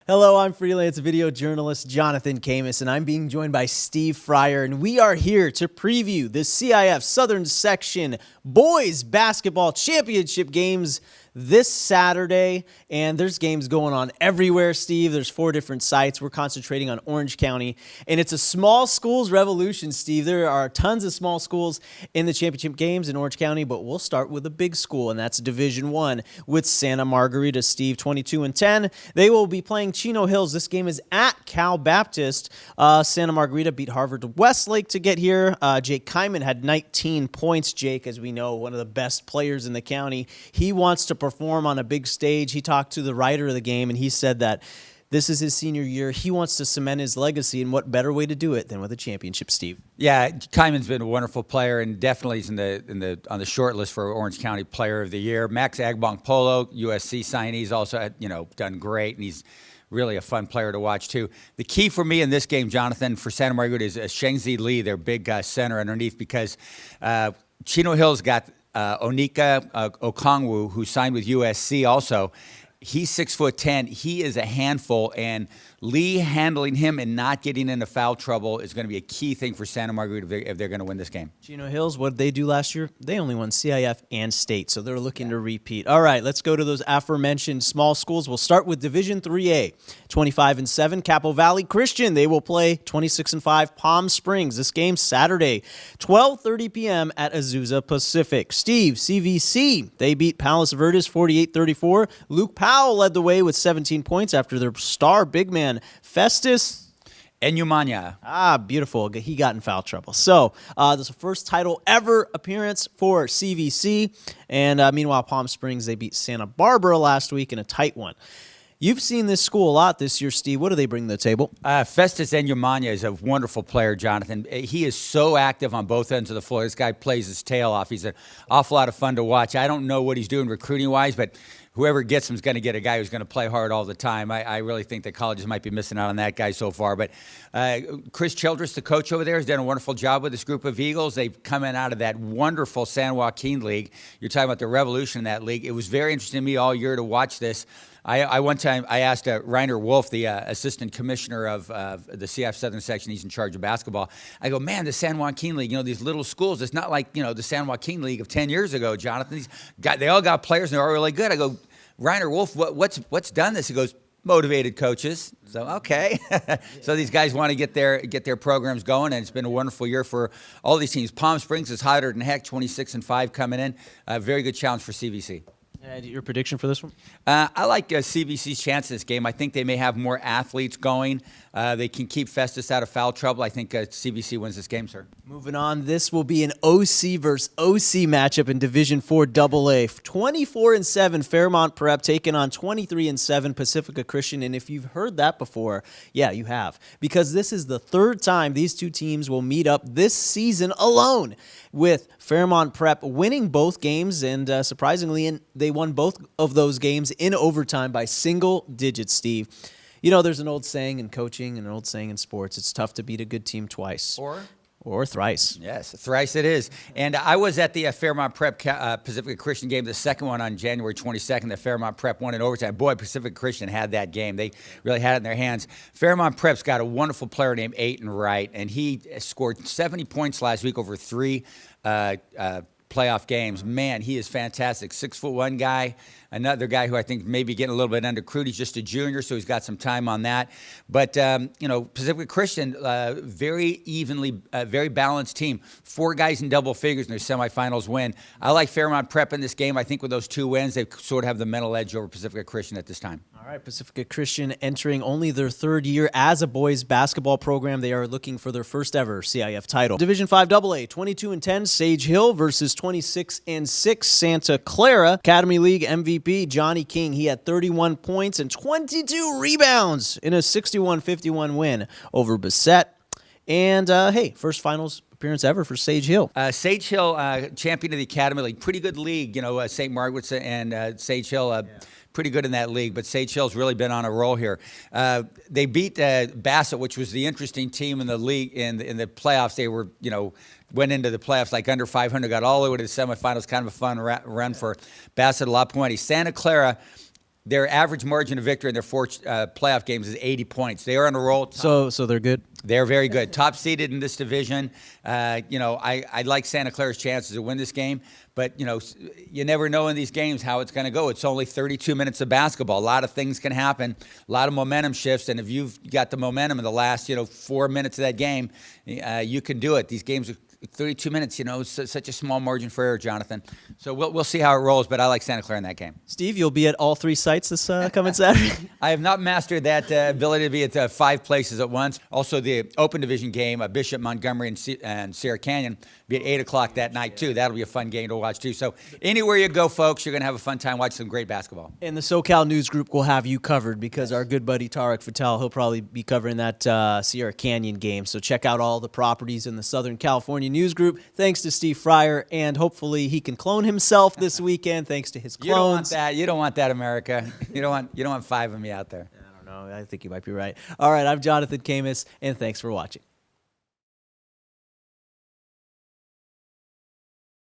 Hello, I'm freelance video journalist Jonathan Khamis, and I'm being joined by Steve Fryer, and we are here to preview the CIF Southern Section Boys Basketball Championship games this Saturday, and there's games going on everywhere, Steve. There's 4 different sites. We're concentrating on Orange County, and it's a small schools revolution, Steve. There are tons of small schools in the championship games in Orange County, but we'll start with a big school, and that's Division I with Santa Margarita, Steve, 22-10. They will be playing Chino Hills. This game is at Cal Baptist. Santa Margarita beat Harvard Westlake to get here. Jake Kyman had 19 points. Jake, as we know, one of the best players in the county. He wants to perform on a big stage. He talked to the writer of the game, and he said that this is his senior year. He wants to cement his legacy, and what better way to do it than with a championship, Steve? Yeah, Kyman's been a wonderful player, and definitely is on the short list for Orange County Player of the Year. Max Agbong-Polo, USC signee, also done great, and he's really a fun player to watch, too. The key for me in this game, Jonathan, for Santa Margarita is Shengzi Lee, their big center underneath, because Chino Hills got Onika Okongwu, who signed with USC also. He's 6'10". He is a handful, and Lee handling him and not getting into foul trouble is going to be a key thing for Santa Margarita if they're going to win this game. Chino Hills, what did they do last year? They only won CIF and state, so they're looking to repeat. All right, let's go to those aforementioned small schools. We'll start with Division 3A. 25-7, Capistrano Valley Christian. They will play 26-5 Palm Springs. This game Saturday, 12:30 p.m. at Azusa Pacific. Steve, CVC, they beat Palos Verdes 48-34. Luke Powell led the way with 17 points after their star big man Festus Enyumanya. Beautiful. He got in foul trouble. So this is the first title ever appearance for CVC. And meanwhile, Palm Springs, they beat Santa Barbara last week in a tight one. You've seen this school a lot this year, Steve. What do they bring to the table? Festus Enyumanya is a wonderful player, Jonathan. He is so active on both ends of the floor. This guy plays his tail off. He's an awful lot of fun to watch. I don't know what he's doing recruiting-wise, but whoever gets him is going to get a guy who's going to play hard all the time. I really think that colleges might be missing out on that guy so far. But Chris Childress, the coach over there, has done a wonderful job with this group of Eagles. They've come in out of that wonderful San Joaquin League. You're talking about the revolution in that league. It was very interesting to me all year to watch this. One time I asked Reiner Wolf, the assistant commissioner of the CIF Southern Section, he's in charge of basketball. I go, man, the San Joaquin League, these little schools, it's not like, the San Joaquin League of 10 years ago, Jonathan. They all got players and they're all really good. I go, Reiner Wolf, what's done this? He goes, motivated coaches. So, okay. So these guys want to get their programs going, and it's been a wonderful year for all these teams. Palm Springs is hotter than heck, 26-5 coming in. A very good challenge for CVC. Your prediction for this one? I like CVC's chance in this game. I think they may have more athletes going. They can keep Festus out of foul trouble. I think CVC wins this game, sir. Moving on, this will be an OC versus OC matchup in Division 4 AA. 24-7 Fairmont Prep taking on 23-7 Pacifica Christian. And if you've heard that before, yeah, you have. Because this is the third time these two teams will meet up this season alone, with Fairmont Prep winning both games. And surprisingly, they won both of those games in overtime by single digits, Steve. There's an old saying in coaching and an old saying in sports, it's tough to beat a good team twice. Or thrice. Yes, thrice it is. And I was at the Fairmont Prep Pacifica Christian game, the second one on January 22nd. The Fairmont Prep won in overtime. Boy, Pacifica Christian had that game. They really had it in their hands. Fairmont Prep's got a wonderful player named Aiton Wright, and he scored 70 points last week over 3 playoff games. Man, he is fantastic. 6'1" guy. Another guy who I think may be getting a little bit undercrude. He's just a junior, so he's got some time on that. But, Pacifica Christian, very evenly, very balanced team. 4 guys in double figures in their semifinals win. I like Fairmont Prep in this game. I think with those 2 wins, they sort of have the mental edge over Pacifica Christian at this time. All right, Pacifica Christian entering only their 3rd year as a boys basketball program. They are looking for their first ever CIF title. Division 5 AA, 22-10 Sage Hill versus 26-6 Santa Clara. Academy League MVP Johnny King, he had 31 points and 22 rebounds in a 61-51 win over Bassett. And, first finals appearance ever for Sage Hill. Sage Hill, champion of the Academy League. Pretty good league, St. Margaret's and Sage Hill, pretty good in that league, but Sage Hill's really been on a roll here. They beat Bassett, which was the interesting team in the league in the playoffs. They were, went into the playoffs like under 500, got all the way to the semifinals. Kind of a fun run for Bassett, a lot of pointy. Santa Clara, Their average margin of victory in their 4 playoff games is 80 points. They are on a roll. So they're good? They're very good. Top seeded in this division. I like Santa Clara's chances to win this game, but, you never know in these games how it's going to go. It's only 32 minutes of basketball. A lot of things can happen, a lot of momentum shifts, and if you've got the momentum in the last, 4 minutes of that game, you can do it. These games are 32 minutes, such a small margin for error, Jonathan. So we'll see how it rolls, but I like Santa Clara in that game. Steve, you'll be at all 3 sites this coming Saturday? I have not mastered that ability to be at 5 places at once. Also, the Open Division game, Bishop, Montgomery, and Sierra Canyon, be at 8 o'clock that night, too. That'll be a fun game to watch, too. So anywhere you go, folks, you're going to have a fun time watching some great basketball. And the SoCal News Group will have you covered because our good buddy Tarek Fattal, he'll probably be covering that Sierra Canyon game. So check out all the properties in the Southern California News Group. Thanks to Steve Fryer, and hopefully he can clone himself this weekend thanks to his clones. You don't want that. You don't want that, America. You don't want 5 of me out there. I don't know. I think you might be right. All right, I'm Jonathan Khamis, and thanks for watching.